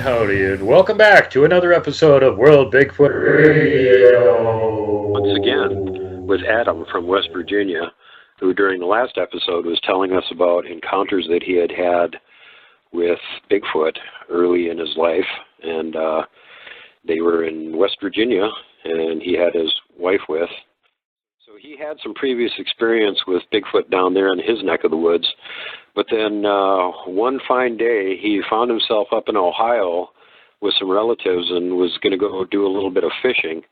Howdy, and welcome back to another episode of World Bigfoot Radio. Once again, with Adam from West Virginia, who during the last episode was telling us about encounters that he had had with Bigfoot early in his life. And they were in West Virginia, and he had his wife with. So he had some previous experience with Bigfoot down there in his neck of the woods. But then one fine day, he found himself up in Ohio with some relatives and was going to go do a little bit of fishing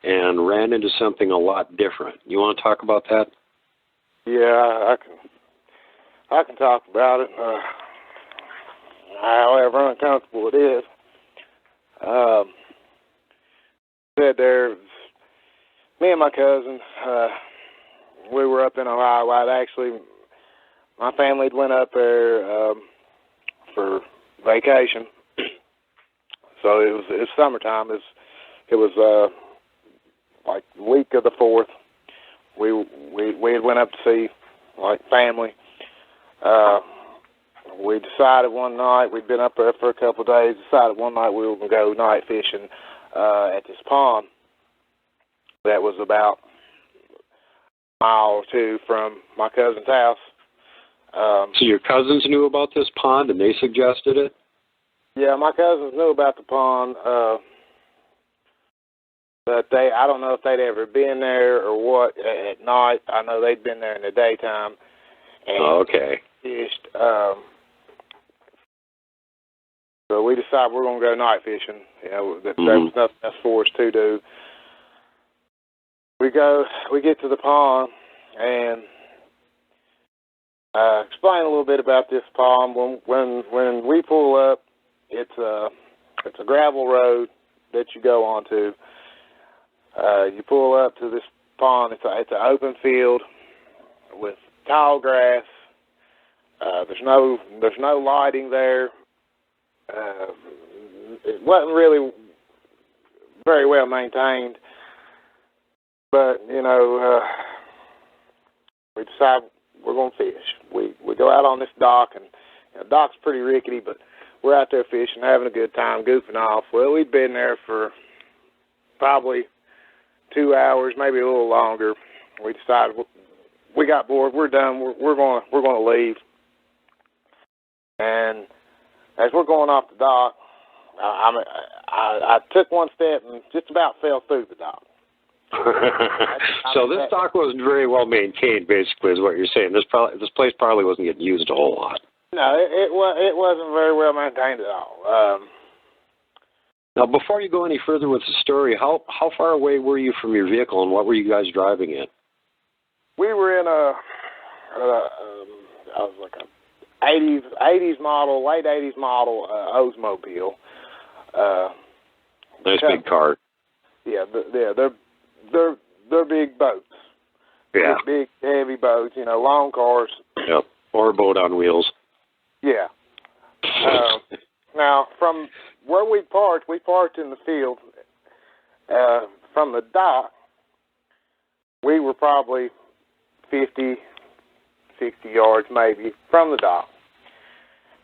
and ran into something a lot different. You want to talk about that? Yeah, I can talk about it, however uncomfortable it is. Said there, me and my cousin, we were up in Ohio. My family went up there for vacation, so it was summertime. It was like the week of the 4th. We had went up to see like family. We decided one night, we'd been up there for a couple of days. Decided one night we were going to go night fishing at this pond that was about a mile or two from my cousin's house. So your cousins knew about this pond and they suggested it? Yeah, my cousins knew about the pond, but I don't know if they'd ever been there or what at night. I know they'd been there in the daytime. And fished. So we decided we're going to go night fishing. You know, there was nothing else for us to do. We get to the pond and explain a little bit about this pond. When we pull up, it's a gravel road that you go onto. You pull up to this pond. It's an open field with tall grass. There's no lighting there. It wasn't really very well maintained, but you know, we decided we're going to fish. We go out on this dock, and the dock's pretty rickety, but we're out there fishing, having a good time, goofing off. Well, we'd been there for probably 2 hours, maybe a little longer. We decided we got bored. We're done. We're going to leave. And as we're going off the dock, I took one step and just about fell through the dock. So this dock wasn't very well maintained, basically, is what you're saying. This place probably wasn't getting used a whole lot. No, it wasn't very well maintained at all. Now, before you go any further with the story, how far away were you from your vehicle, and what were you guys driving in? We were in I was like a 80s model, late 80s model Oldsmobile. Nice big car. Yeah, they're big boats. Yeah. Big, heavy boats, you know, long cars. Yep. Or a boat on wheels. Yeah. Now, from where we parked in the field. From the dock, we were probably 50, 60 yards maybe from the dock.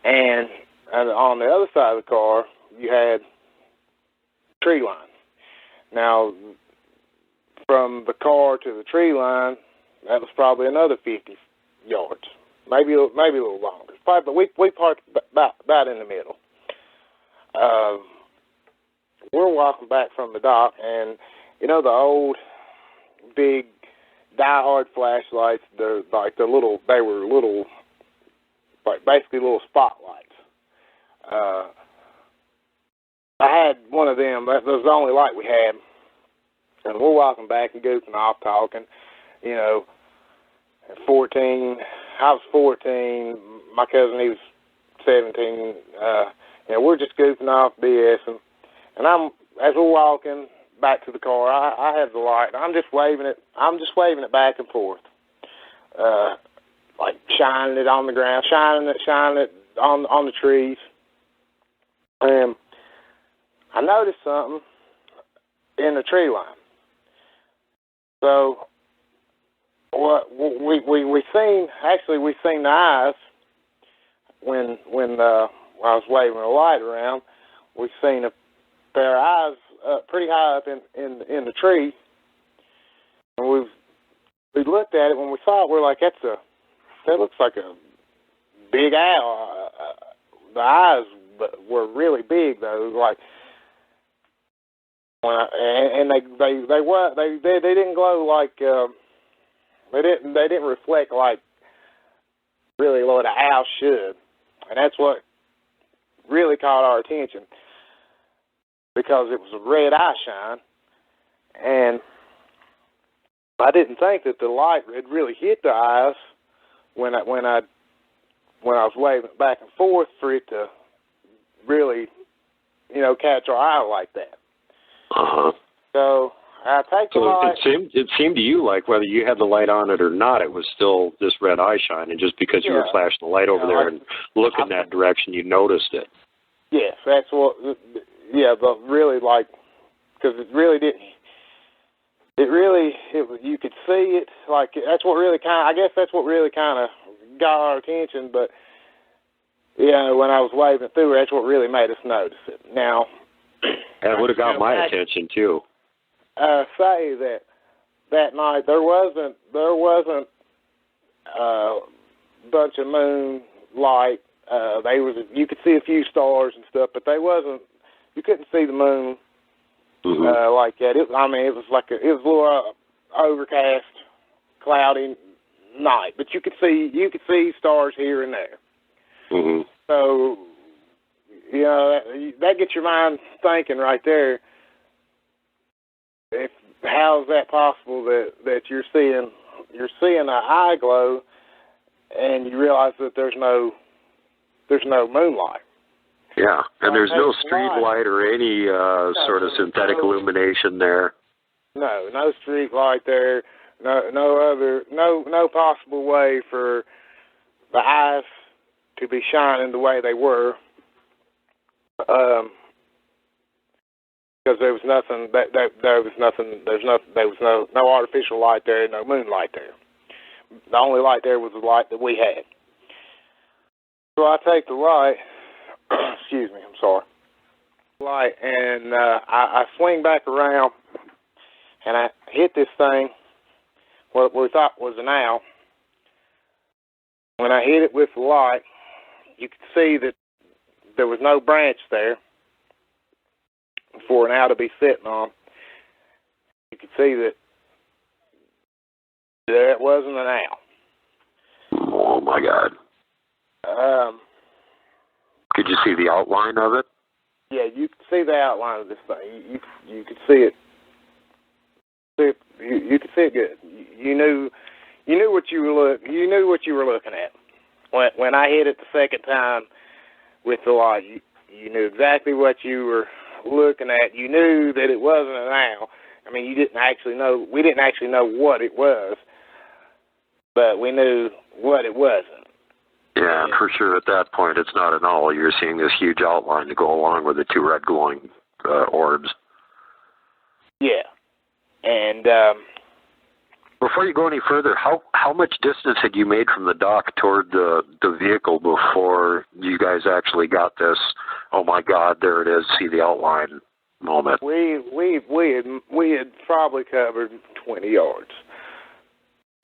And and on the other side of the car, you had tree line. Now, from the car to the tree line, that was probably another 50 yards, maybe a little longer. But we parked about in the middle. We're walking back from the dock, and you know the old big die-hard flashlights. They were little, like basically little spotlights. I had one of them. That was the only light we had. And we're walking back and goofing off, talking. You know, at 14, I was 14. My cousin, he was 17. We're just goofing off, BSing. And as we're walking back to the car, I have the light. I'm just waving it back and forth, like shining it on the ground, shining it on the trees. And I noticed something in the tree line. So what we seen the eyes when I was waving the light around. We seen a pair of eyes pretty high up in the tree, and we looked at it. When we saw it, we're like, that looks like a big owl. The eyes were really big though, like. And they didn't glow like they didn't reflect like really what an owl should, and that's what really caught our attention because it was a red eye shine, and I didn't think that the light had really hit the eyes when I was waving it back and forth for it to really catch our eye like that. Uh-huh. So I take the light. It seemed to you like whether you had the light on it or not, it was still this red eye shine, and just because you were flashing the light over there and looking that direction, you noticed it. Yes, that's what. Yeah, but really, like, because it really didn't. You could see it. Like that's what really kind of got our attention. But when I was waving through, that's what really made us notice it. Now. And it would have got my attention too. Say that night there wasn't a bunch of moonlight. You could see a few stars and stuff, but you couldn't see the moon like that. It was a little overcast, cloudy night, but you could see stars here and there. Mm-hmm. So. That gets your mind thinking right there. How is that possible that you're seeing an eye glow, and you realize that there's no moonlight? Yeah, and there's no street light or any sort of synthetic illumination there. No street light there. No possible way for the eyes to be shining the way they were. Because there was no artificial light there, no moonlight there. The only light there was the light that we had. So I take the light, excuse me, I'm sorry, light, and I swing back around, and I hit this thing, what we thought was an owl. When I hit it with the light, you could see that there was no branch there for an owl to be sitting on. You could see that it wasn't an owl. Oh my God! Could you see the outline of it? Yeah, you could see the outline of this thing. You could see it. You could see it good. You knew what you were looking at. When I hit it the second time. With the light, you knew exactly what you were looking at. You knew that it wasn't an owl. I mean, we didn't actually know what it was, but we knew what it wasn't. Yeah, and for sure at that point, it's not an owl. You're seeing this huge outline to go along with the two red glowing orbs. Yeah, and Before you go any further, how much distance had you made from the dock toward the vehicle before you guys actually got this, oh my God, there it is, see the outline moment? We had probably covered 20 yards.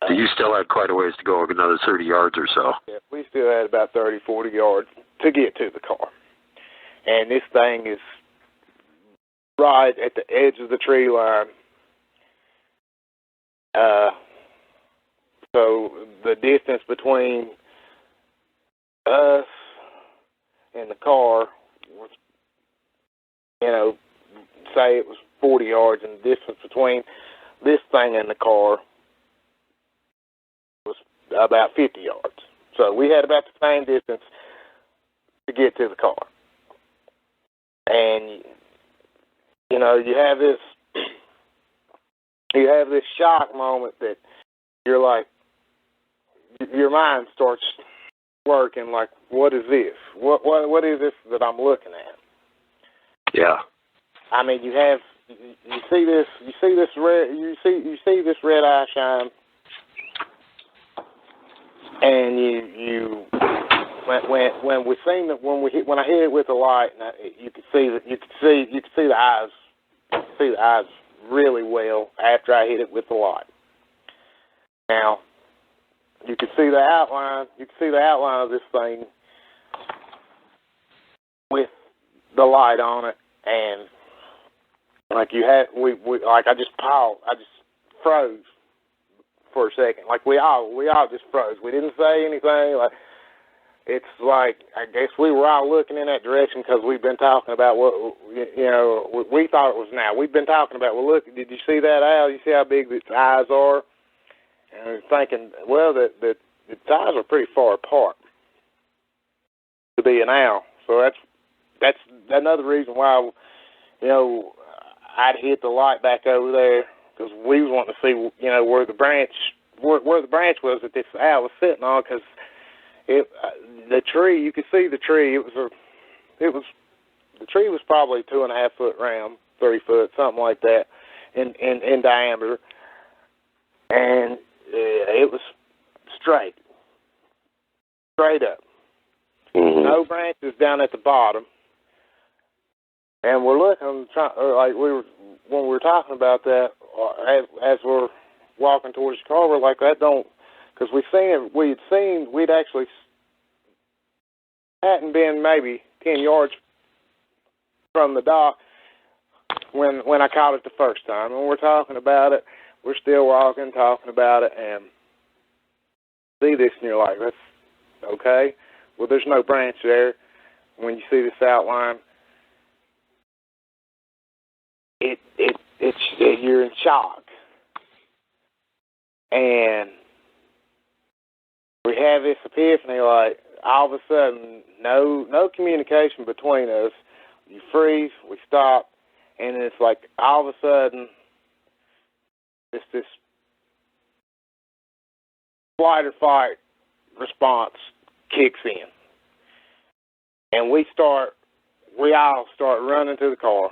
So you still had quite a ways to go, another 30 yards or so. Yeah, we still had about 30, 40 yards to get to the car. And this thing is right at the edge of the tree line. So the distance between us and the car was, say it was 40 yards, and the distance between this thing and the car was about 50 yards. So we had about the same distance to get to the car. And, you have this shock moment that you're like, your mind starts working like, what is this? What is this that I'm looking at? Yeah. I mean, you see this red eye shine, and when I hit it with the light, and you could see the eyes really well after I hit it with the light. Now, you could see the outline. You could see the outline of this thing with the light on it, and like I just paused. I just froze for a second. Like we all just froze. We didn't say anything. Like it's like I guess we were all looking in that direction because we've been talking about what we thought it was now. We've been talking about. Well, look, did you see that owl? You see how big its eyes are? And I was thinking, well, that its eyes are pretty far apart to be an owl. So that's another reason why I'd hit the light back over there, because we was wanting to see where the branch was that this owl was sitting on, because the tree, you could see the tree. The tree was probably 2.5 foot round, 3 foot, something like that, in diameter, and it was straight up. Mm-hmm. No branches down at the bottom. And we're looking, when we were talking about that, as we're walking towards the car, we're like, that don't, because we'd actually hadn't been maybe 10 yards from the dock when I caught it the first time. And we're talking about it, we're still walking, talking about it, and see this, and you're like, that's okay. Well, there's no branch there. When you see this outline, you're in shock, and we have this epiphany. Like all of a sudden, no communication between us. You freeze, we stop, and it's like all of a sudden, this flight or fight response kicks in, and we all start running to the car.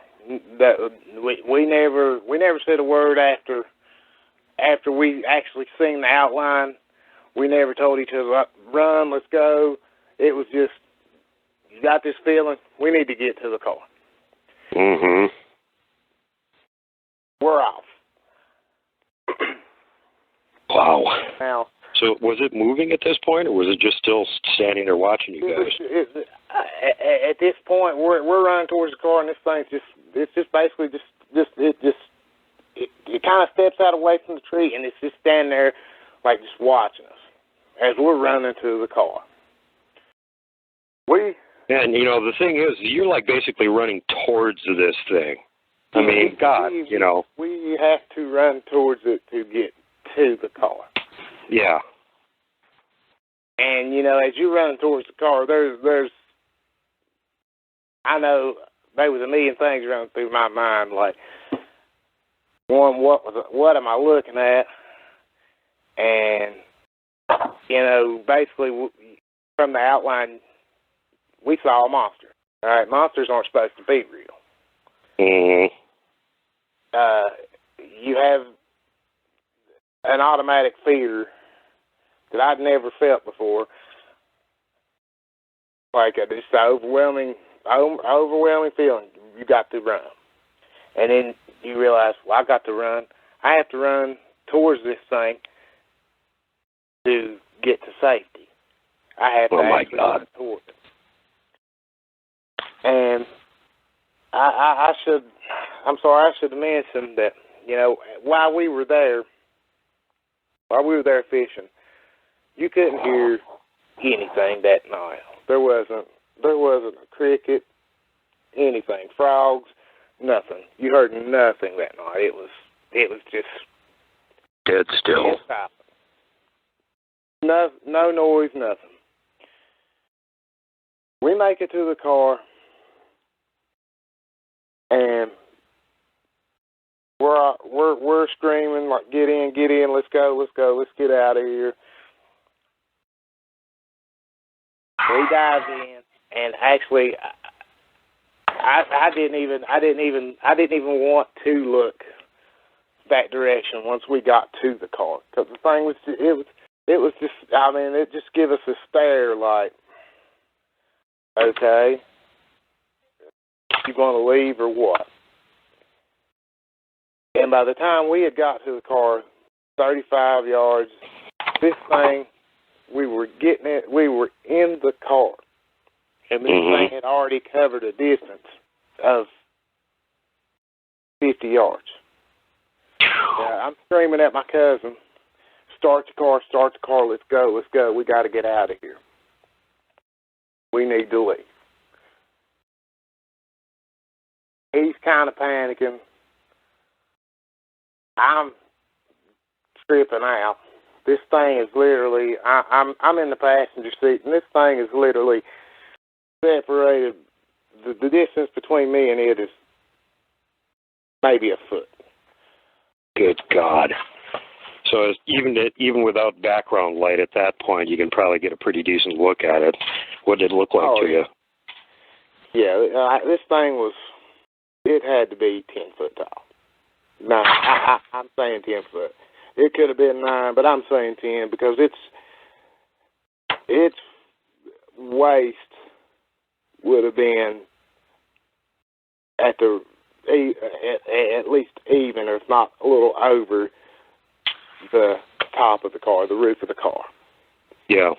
That we never said a word after we actually seen the outline. We never told each other, run, let's go. It was just, you got this feeling, we need to get to the car. Mm-hmm. We're off. Wow. Now, so was it moving at this point, or was it just still standing there watching you guys? At this point, we're running towards the car, and this thing's just basically it kind of steps out away from the tree, and it's just standing there, like just watching us as we're running to the car. And the thing is, you're like basically running towards this thing. I mean, God, we have to run towards it to get to the car. Yeah. And as you're running towards the car, there's I know there was a million things running through my mind. Like, one, what am I looking at? And basically from the outline, we saw a monster. All right, monsters aren't supposed to be real. Mm-hmm. You have an automatic fear that I'd never felt before. Like this overwhelming feeling. You got to run. And then you realize, well, I got to run. I have to run towards this thing to get to safety. I have to actually run towards it. And I should have mentioned that, you know, while we were there fishing, you couldn't hear anything that night. There wasn't a cricket, anything, frogs, nothing. You heard nothing that night. It was just dead still. No noise, nothing. We make it to the car, and we're screaming like, get in, let's go, let's get out of here. We dived in, and actually, I didn't even want to look that direction once we got to the car, because the thing was, it was just, I mean, it just gave us a stare like, okay, you going to leave or what? And by the time we had got to the car, 35 yards, this thing, we were in the car, and this thing had already covered a distance of 50 yards. I'm screaming at my cousin, start the car, let's go, we got to get out of here. We need to leave. He's kind of panicking. I'm tripping out. This thing is literally, I'm in the passenger seat, and this thing is literally separated. The distance between me and it is maybe a foot. Good God. So even without background light at that point, you can probably get a pretty decent look at it. What did it look like to you? Yeah, this thing it had to be 10 foot tall. No, I'm saying 10 foot. It could have been 9, but I'm saying 10 because its waist would have been at least even, or if not a little over the top of the car, the roof of the car. Yeah.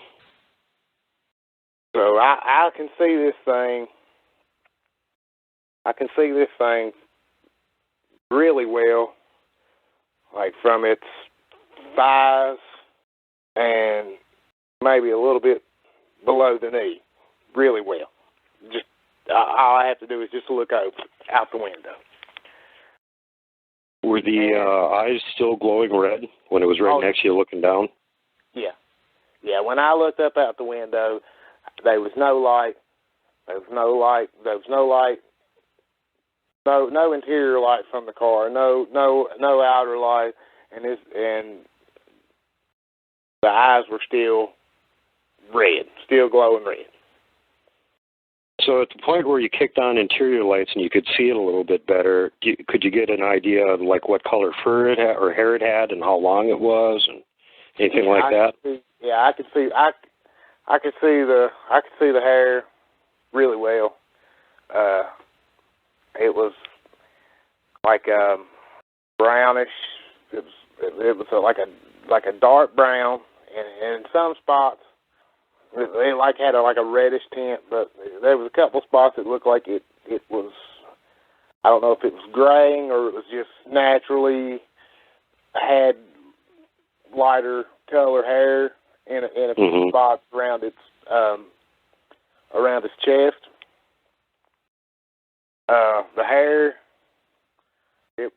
So I can see this thing. I can see this thing really well, like from its thighs and maybe a little bit below the knee, really well. Just all I have to do is just look out the window. Were the eyes still glowing red when it was right next to you looking down? Yeah. Yeah, when I looked up out the window, there was no light. There was no light. There was no light. No interior light from the car. No outer light. And the eyes were still red, still glowing red. So at the point where you kicked on interior lights and you could see it a little bit better, could you get an idea of like what color fur it had or hair it had and how long it was and anything like that? I could see. I could see the hair really well. It was like brownish. It was like a dark brown, and in some spots it like had a reddish tint. But there was a couple spots that looked like it was. I don't know if it was graying or it was just naturally had lighter color hair in a few spots around its chest. The hair, 2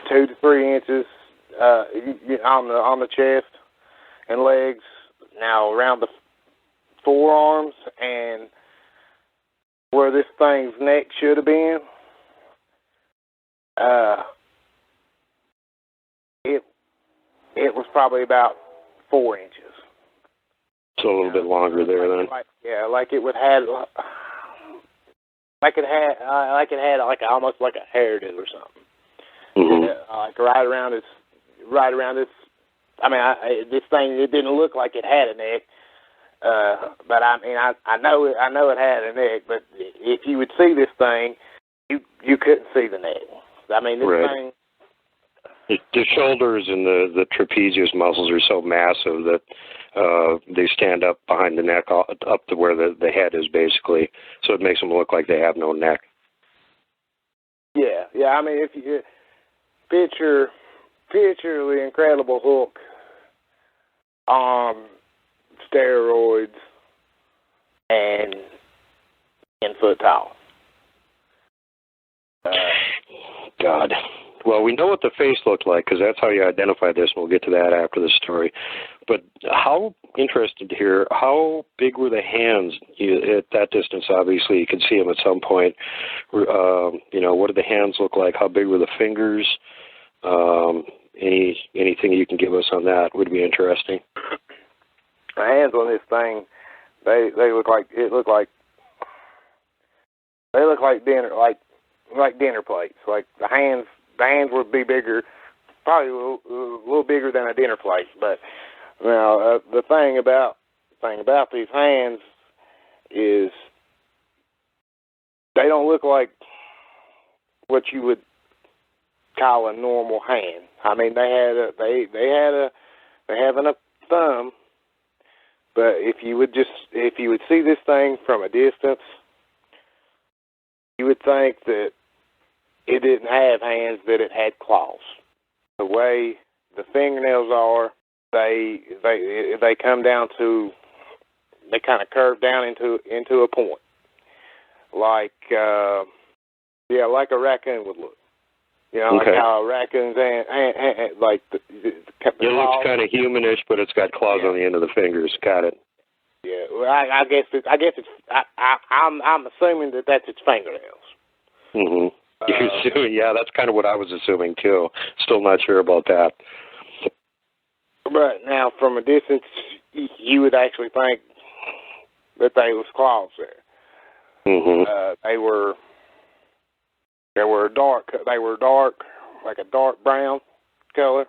to 3 inches on the chest and legs. Now around the forearms and where this thing's neck should have been, it was probably about 4 inches. So a little bit longer there then. Like it had almost like a hairdo or something. Like right around its this thing, it didn't look like it had a neck. But I mean, I know it had a neck. But if you would see this thing, you couldn't see the neck. I mean, this thing. The shoulders and the trapezius muscles are so massive that they stand up behind the neck, up to where the head is, basically. So it makes them look like they have no neck. Yeah. I mean, if you picture the Incredible Hulk on steroids and 10 foot tall. God. Well, we know what the face looked like because that's how you identify this, and we'll get to that after the story. But how interested to hear, how big were the hands? At that distance, obviously, you could see them at some point. What did the hands look like? How big were the fingers? Anything you can give us on that would be interesting. The hands on this thing, they look like dinner plates. Like the hands would be bigger, probably a little bigger than a dinner plate. But now the thing about these hands is they don't look like what you would call a normal hand. I mean, they have a thumb, but if you would see this thing from a distance, you would think that it didn't have hands, that it had claws. The way the fingernails are, they come down to, they kind of curve down into a point, like like a raccoon would look. Like how raccoons like the it looks kind of humanish, but it's got claws on the end of the fingers. Got it. Yeah, well, I guess I'm assuming that that's its fingernails. Mm-hmm. You're assuming, yeah, that's kind of what I was assuming too. Still not sure about that. But now, from a distance, you would actually think that they was claws there. Mm-hmm. They were dark, like a dark brown color.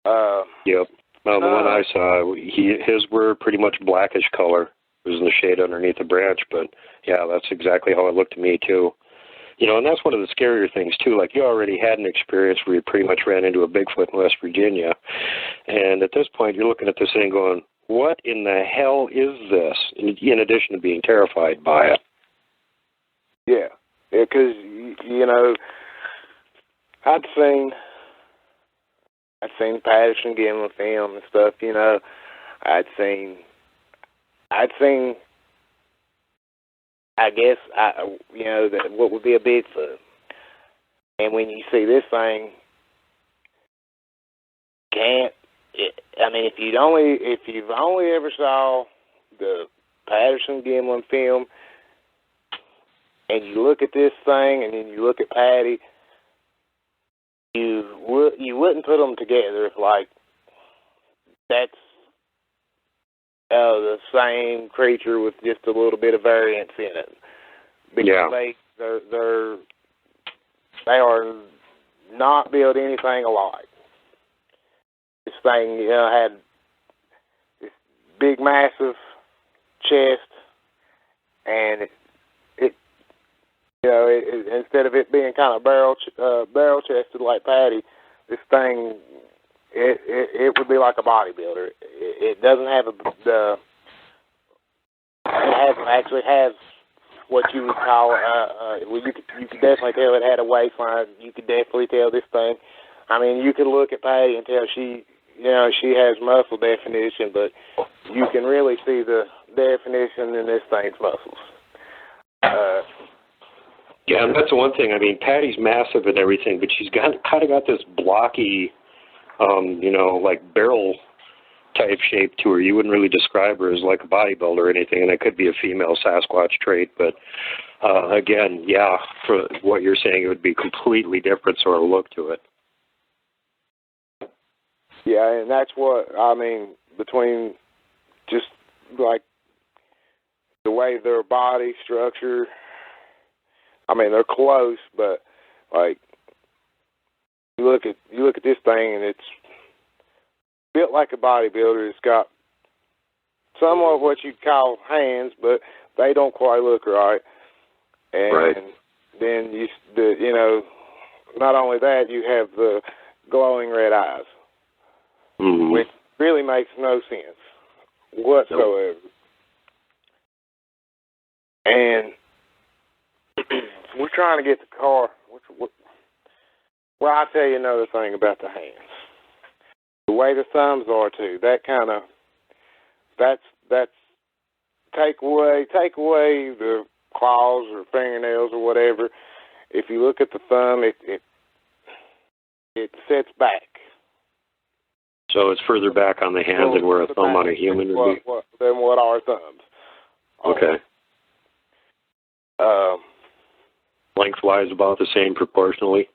Yep. Well, the one I saw, his were pretty much blackish color. It was in the shade underneath the branch, but yeah, that's exactly how it looked to me too. And that's one of the scarier things too. Like, you already had an experience where you pretty much ran into a Bigfoot in West Virginia, and at this point, you're looking at this thing going, "What in the hell is this?" In addition to being terrified by it. Yeah, because I'd seen Patterson Gimlin film and stuff. I'd seen. I guess that what would be a Bigfoot, and when you see this thing, if you've only ever saw the Patterson Gimlin film, and you look at this thing, and then you look at Patty, you wouldn't put them together like that's the same creature with just a little bit of variance in it, because they are not built anything alike. This thing had this big, massive chest, and it instead of it being kind of barrel chested like Patty, this thing. It would be like a bodybuilder. It doesn't have actually has what you would call you could definitely tell it had a waistline. You could definitely tell this thing. I mean, you could look at Patty and tell she has muscle definition, but you can really see the definition in this thing's muscles. Yeah, and that's the one thing. I mean, Patty's massive and everything, but she's kind of got this blocky, like barrel type shape to her. You wouldn't really describe her as like a bodybuilder or anything, and it could be a female Sasquatch trait. But again, yeah, for what you're saying, it would be completely different sort of look to it. Yeah, and that's what I mean, between just like the way their body structure. I mean, they're close, but like you look at this thing, and built like a bodybuilder. It's got somewhat what you'd call hands, but they don't quite look right. And then not only that, you have the glowing red eyes, which really makes no sense whatsoever. Nope. And we're trying to get the car. Well, I'll tell you another thing about the hands. The way the thumbs are too. That's take away the claws or fingernails or whatever. If you look at the thumb, it sets back. So it's further back on the hand than where a thumb on a human would be? Than what our thumbs are. Okay. Lengthwise about the same proportionally?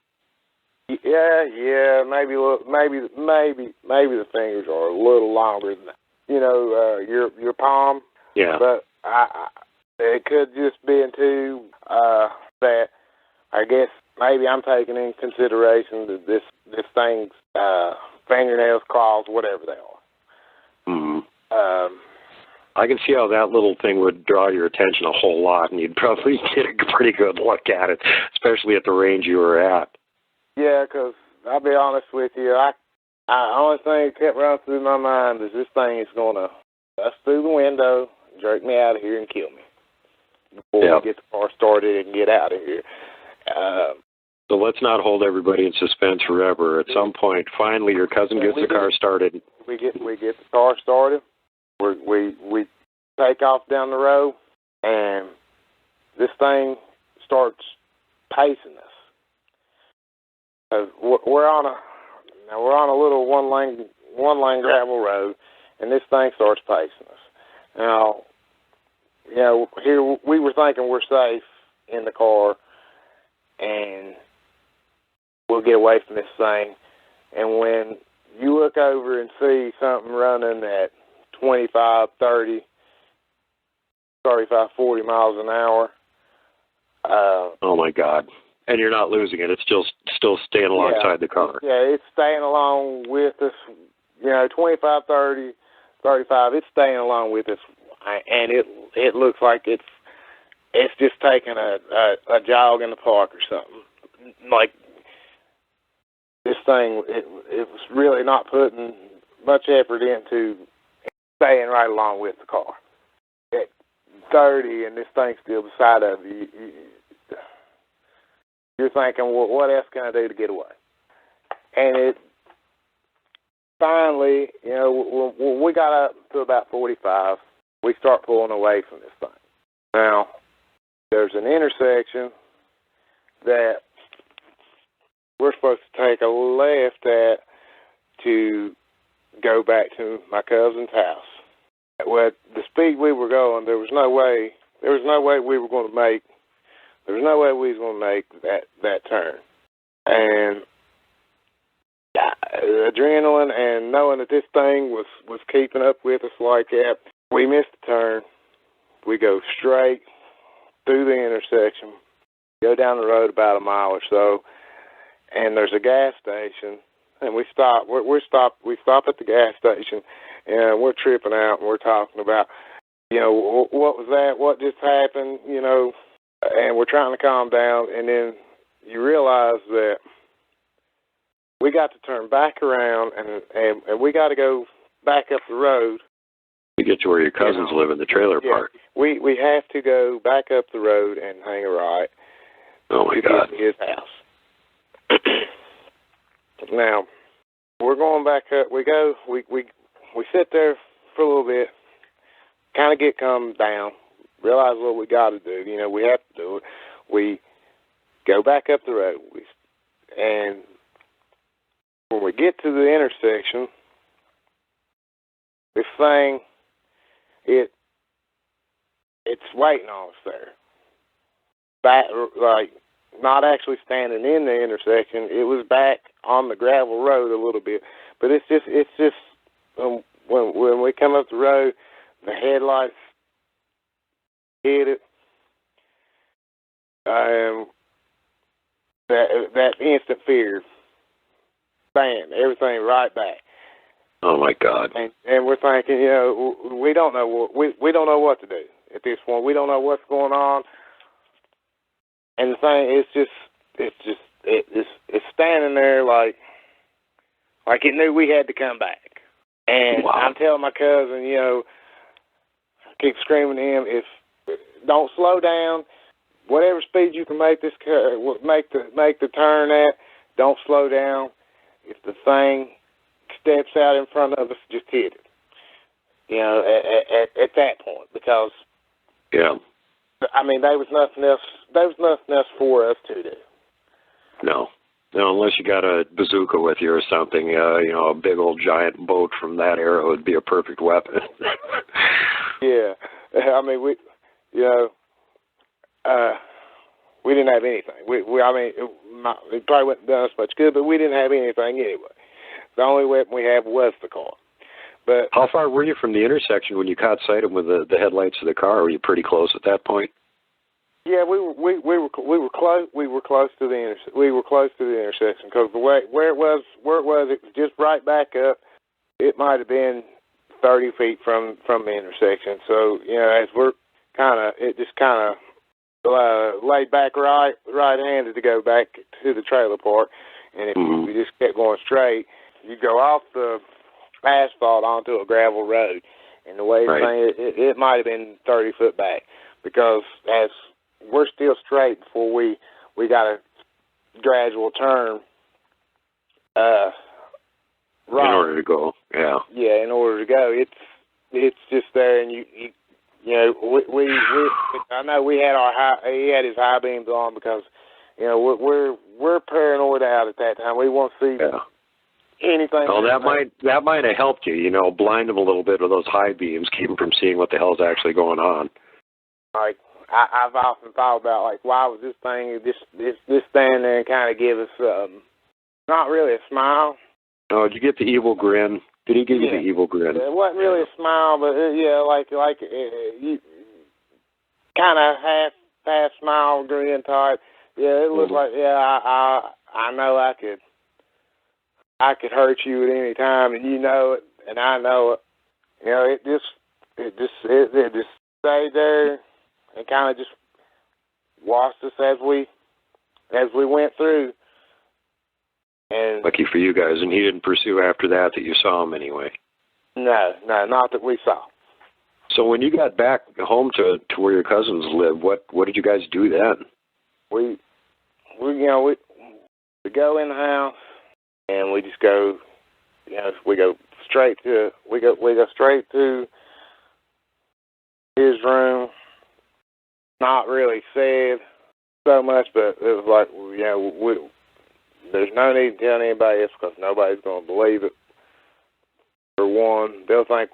Yeah. Maybe the fingers are a little longer than that. Your palm. Yeah. But it could just be that I guess maybe I'm taking in consideration that this thing's fingernails, claws, whatever they are. I can see how that little thing would draw your attention a whole lot, and you'd probably get a pretty good look at it, especially at the range you were at. Yeah, because I'll be honest with you, the only thing that kept running through my mind is this thing is going to bust through the window, jerk me out of here, and kill me before we get the car started and get out of here. So let's not hold everybody in suspense forever. At some point, finally, your cousin gets the car started. We get the car started. We take off down the road, and this thing starts pacing us. We're on a little one lane gravel road, and this thing starts pacing us. Now, here we were thinking we're safe in the car, and we'll get away from this thing. And when you look over and see something running at 25, 30, 35, 40 miles an hour. Oh, my God. And you're not losing it. It's still staying alongside the car. Yeah, it's staying along with us. 25, 30, 35, it's staying along with us. And it looks like it's just taking a jog in the park or something. Like, this thing, it was really not putting much effort into staying right along with the car. At 30 and this thing's still beside of you, you're thinking, well, what else can I do to get away? And it finally, when we got up to about 45, we start pulling away from this thing. Now, there's an intersection that we're supposed to take a left at to go back to my cousin's house. At the speed we were going, there was no way we was going to make that turn. And adrenaline and knowing that this thing was keeping up with us like that, we missed the turn. We go straight through the intersection, go down the road about a mile or so, and there's a gas station, and we stop. We stop at the gas station, and we're tripping out, and we're talking about, what was that? What just happened? And we're trying to calm down, and then you realize that we got to turn back around, and we got to go back up the road. You get to where your cousins live in the trailer park. We have to go back up the road and hang a right. Oh, my God. To his house. Now, we're going back up. We sit there for a little bit, kind of get calmed down, realize what we got to do. We have to do it. We go back up the road. And when we get to the intersection, this thing, it's waiting on us there. Back, like, not actually standing in the intersection. It was back on the gravel road a little bit. But it's just when we come up the road, the headlights hit it. That instant fear, bam, everything right back. Oh my God! And we're thinking, we don't know we don't know what to do at this point. We don't know what's going on. And the thing, it's standing there like it knew we had to come back. And wow. I'm telling my cousin, I keep screaming to him, don't slow down. Whatever speed you can make this car, make the turn at, don't slow down. If the thing steps out in front of us, just hit it. At that point, because yeah, I mean, there was nothing else. There was nothing else for us to do. No, unless you got a bazooka with you or something. A big old giant boat from that era would be a perfect weapon. Yeah, I mean, we didn't have anything. It probably wouldn't have done us much good, but we didn't have anything anyway. The only weapon we had was the car. But how far were you from the intersection when you caught sight of them with the headlights of the car? Were you pretty close at that point? Yeah, we were close. We were close to the intersection because where it was, it was just right back up. It might have been 30 feet from the intersection. So as we're it just laid back right-handed to go back to the trailer park, and if we just kept going straight, you go off the asphalt onto a gravel road, and the way it might have been 30 foot back, because as we're still straight before we got a gradual turn right. In order to go, yeah. Yeah, in order to go, it's just there, and I know we had he had his high beams on because we're paranoid out at that time. We won't see anything. Oh, that might have helped you, blind them a little bit with those high beams, keep them from seeing what the hell's actually going on. Like I've often thought about, like, why was this thing this stand there and kind of give us not really a smile. Oh, did you get the evil grin? Did he give you the evil grin? It wasn't really a smile, but you kind of half smile grin type. Yeah, it looked like I know I could hurt you at any time, and you know it, and I know it. It just stayed there and kind of just watched us as we went through. And lucky for you guys, and he didn't pursue after that you saw him anyway. No, not that we saw. So when you got back home to where your cousins live, what did you guys do then? We go in the house and we just go, we go straight to his room. Not really said so much, but it was like, there's no need to tell anybody else because nobody's going to believe it. For one, they'll think,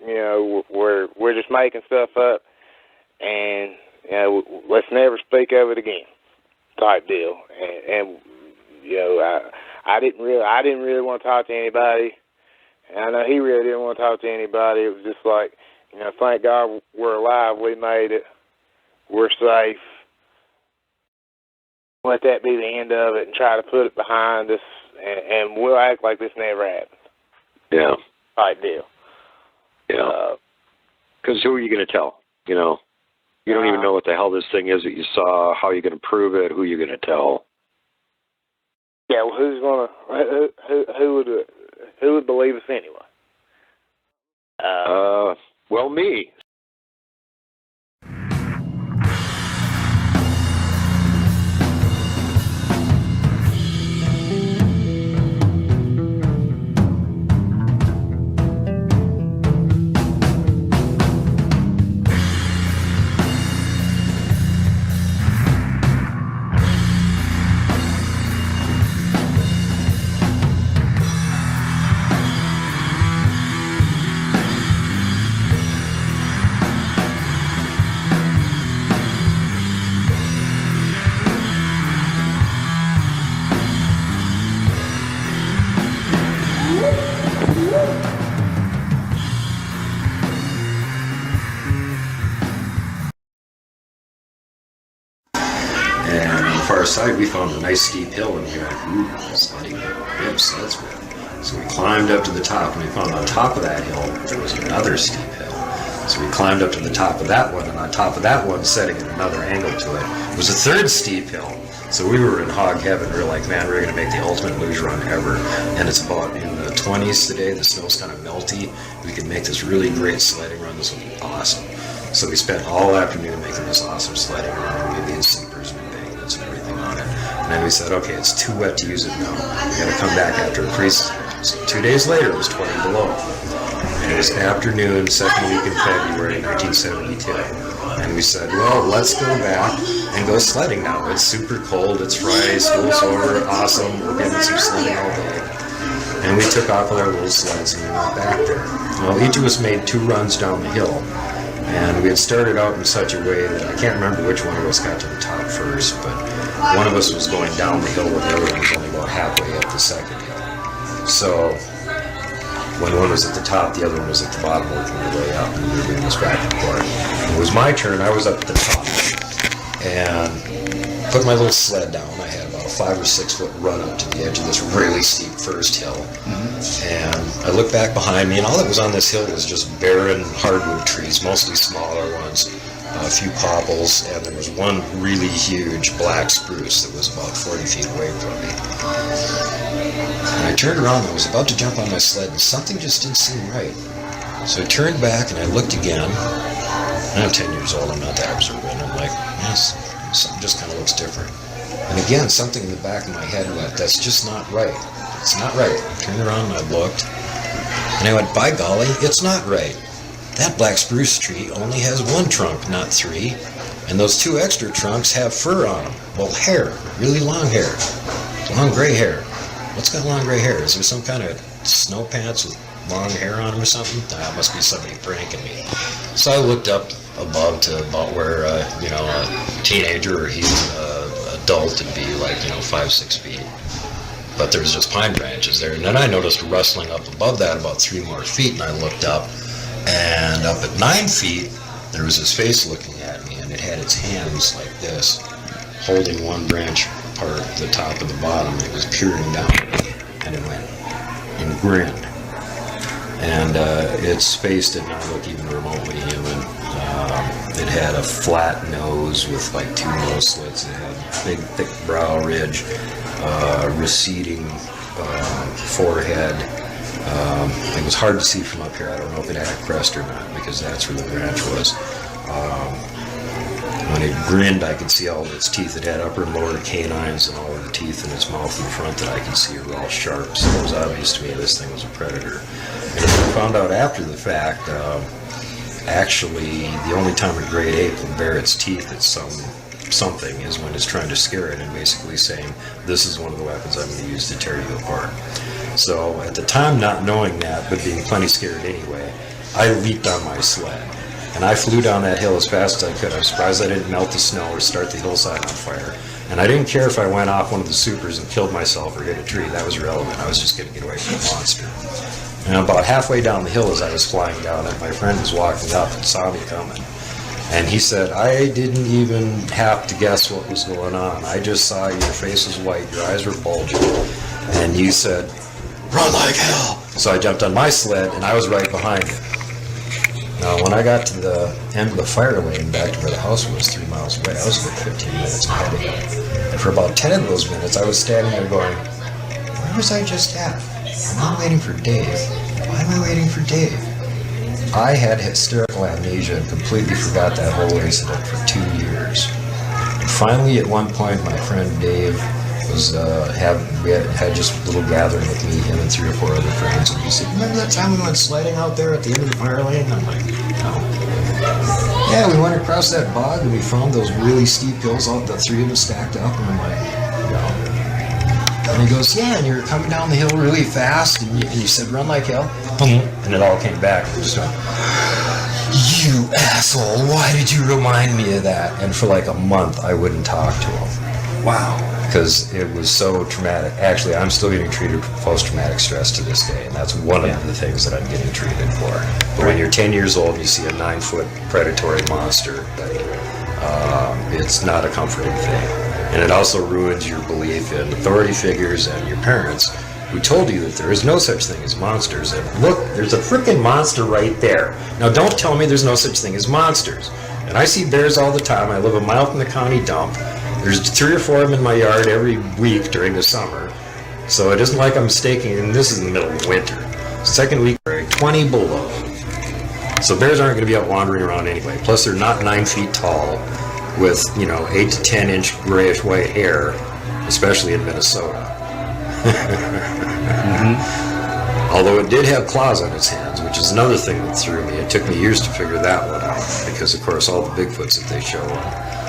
we're just making stuff up, and let's never speak of it again, type deal. And I didn't really want to talk to anybody, and I know he really didn't want to talk to anybody. It was just like, thank God we're alive. We made it. We're safe. Let that be the end of it and try to put it behind us, and we'll act like this never happened. Yeah. Type deal. Yeah. Because who are you going to tell? You don't even know what the hell this thing is that you saw. How are you going to prove it? Who are you going to tell? Yeah. Well, who would believe us anyway? Well, me. And on the far side, we found a nice steep hill, and we were like, ooh, somebody ribs, so that's good. So we climbed up to the top, and we found on top of that hill there was another steep hill. So we climbed up to the top of that one, and on top of that one, setting at another angle to it, was a third steep hill. So we were in hog heaven. We were like, man, we're going to make the ultimate luge run ever. And it's about in the 20s today. The snow's kind of melty. We could make this really great sledding run. This would be awesome. So we spent all afternoon making this awesome sledding run. We made sleepers and magnets and everything on it. And then we said, okay, it's too wet to use it now. We got to come back after it freezes. So 2 days later, it was 20 below. And it was afternoon, second week in February 1972. And we said, well, let's go back and go sledding now. It's super cold, it's Friday, school's over, awesome, we're getting some sledding all day. And we took off with our little sleds and we went back there. Well, each of us made 2 runs down the hill. And we had started out in such a way that I can't remember which one of us got to the top first, but one of us was going down the hill while the other one was only about halfway up the second hill. So when one was at the top, the other one was at the bottom working their way up, and we were doing this back and forth. It was my turn. I was up at the top and put my little sled down. I had about a 5 or 6 foot run up to the edge of this really steep first hill. And I looked back behind me, and all that was on this hill was just barren hardwood trees, mostly smaller ones, a few popples, and there was one really huge black spruce that was about 40 feet away from me. And I turned around, I was about to jump on my sled, and something just didn't seem right. So I turned back and I looked again. And I'm 10 years old, I'm not that observant. I'm like, yes, something just kind of looks different. And again, something in the back of my head went, that's just not right. It's not right. I turned around and I looked, and I went, by golly, it's not right. That black spruce tree only has 1 trunk, not 3. And those 2 extra trunks have fur on them. Well, hair, really long hair. Long gray hair. What's got long gray hair? Is there some kind of snow pants with long hair on them or something? That must be somebody pranking me. So I looked up above to about where, a teenager or he's adult would be like, 5-6 feet. But there was just pine branches there. And then I noticed rustling up above that about 3 more feet, and I looked up, and up at 9 feet, there was his face looking at me, and it had its hands like this, holding one branch apart, the top and the bottom. It was peering down at me, and it went and grinned. And its face did not look even remotely human. It had a flat nose with like 2 nose slits. It had big, thick brow ridge, receding forehead. It was hard to see from up here. I don't know if it had a crest or not, because that's where the branch was. When it grinned, I could see all of its teeth. It had upper and lower canines, and all of the teeth in its mouth in front that I could see were all sharp. So it was obvious to me this thing was a predator. And as I found out after the fact, actually, the only time a great ape will bare its teeth at something is when it's trying to scare it and basically saying, this is one of the weapons I'm going to use to tear you apart. So at the time, not knowing that, but being plenty scared anyway, I leaped on my sled. And I flew down that hill as fast as I could. I was surprised I didn't melt the snow or start the hillside on fire. And I didn't care if I went off one of the supers and killed myself or hit a tree. That was irrelevant. I was just going to get away from the monster. And about halfway down the hill as I was flying down it, my friend was walking up and saw me coming. And he said, I didn't even have to guess what was going on. I just saw your face was white, your eyes were bulging. And you said, run like hell. So I jumped on my sled, and I was right behind him. Now, when I got to the end of the fire lane back to where the house was 3 miles away, I was a good 15 minutes ahead of him. And for about 10 of those minutes, I was standing there going, where was I just at? Am I waiting for Dave? Why am I waiting for Dave? I had hysterical amnesia and completely forgot that whole incident for 2 years. And finally, at one point, my friend Dave was we had just a little gathering with me, him and 3 or 4 other friends, and he said, remember that time we went sledding out there at the end of the fire lane? I'm like, no. Yeah, we went across that bog and we found those really steep hills, all the 3 of them stacked up, and I'm like, no. And he goes, yeah, and you were coming down the hill really fast, and you said, run like hell. And it all came back. And just went, you asshole, why did you remind me of that? And for like a month, I wouldn't talk to him. Wow. Because it was so traumatic. Actually, I'm still getting treated for post-traumatic stress to this day, and that's one of the things that I'm getting treated for. But when you're 10 years old and you see a 9-foot predatory monster, it's not a comforting thing. And it also ruins your belief in authority figures and your parents, We told you that there is no such thing as monsters. And look, there's a freaking monster right there. Now don't tell me there's no such thing as monsters. And I see bears all the time. I live a mile from the county dump. There's 3 or 4 of them in my yard every week during the summer. So it isn't like I'm staking, and this is in the middle of winter. Second week, 20 below. So bears aren't going to be out wandering around anyway. Plus they're not 9 feet tall with, 8 to 10 inch grayish white hair, especially in Minnesota. Although it did have claws on its hands, which is another thing that threw me. It took me years to figure that one out, because of course all the Bigfoots that they show,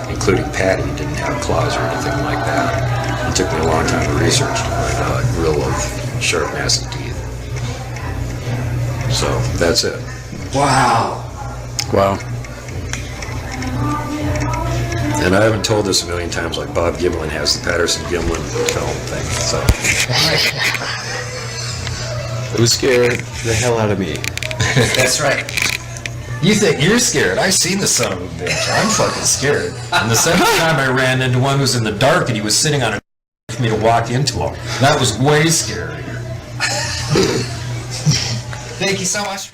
including Patty, didn't have claws or anything like that. It took me a long time to research to find out a grill of sharp, massive teeth. So that's it. Wow. And I haven't told this a million times like Bob Gimlin has the Patterson-Gimlin film thing, so. It was scared the hell out of me. That's right. You think you're scared? I've seen the son of a bitch. I'm fucking scared. And the second time I ran into one who was in the dark and he was sitting on a for me to walk into him. That was way scarier. Thank you so much.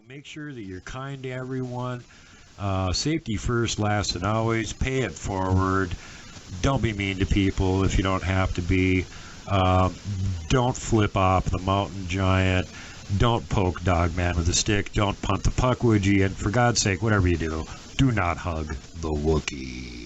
Make sure that you're kind to everyone. Safety first, last, and always. Pay it forward. Don't be mean to people if you don't have to be. Don't flip off the mountain giant. Don't poke Dogman with a stick. Don't punt the puck, would you? And for God's sake, whatever you do, do not hug the Wookiee.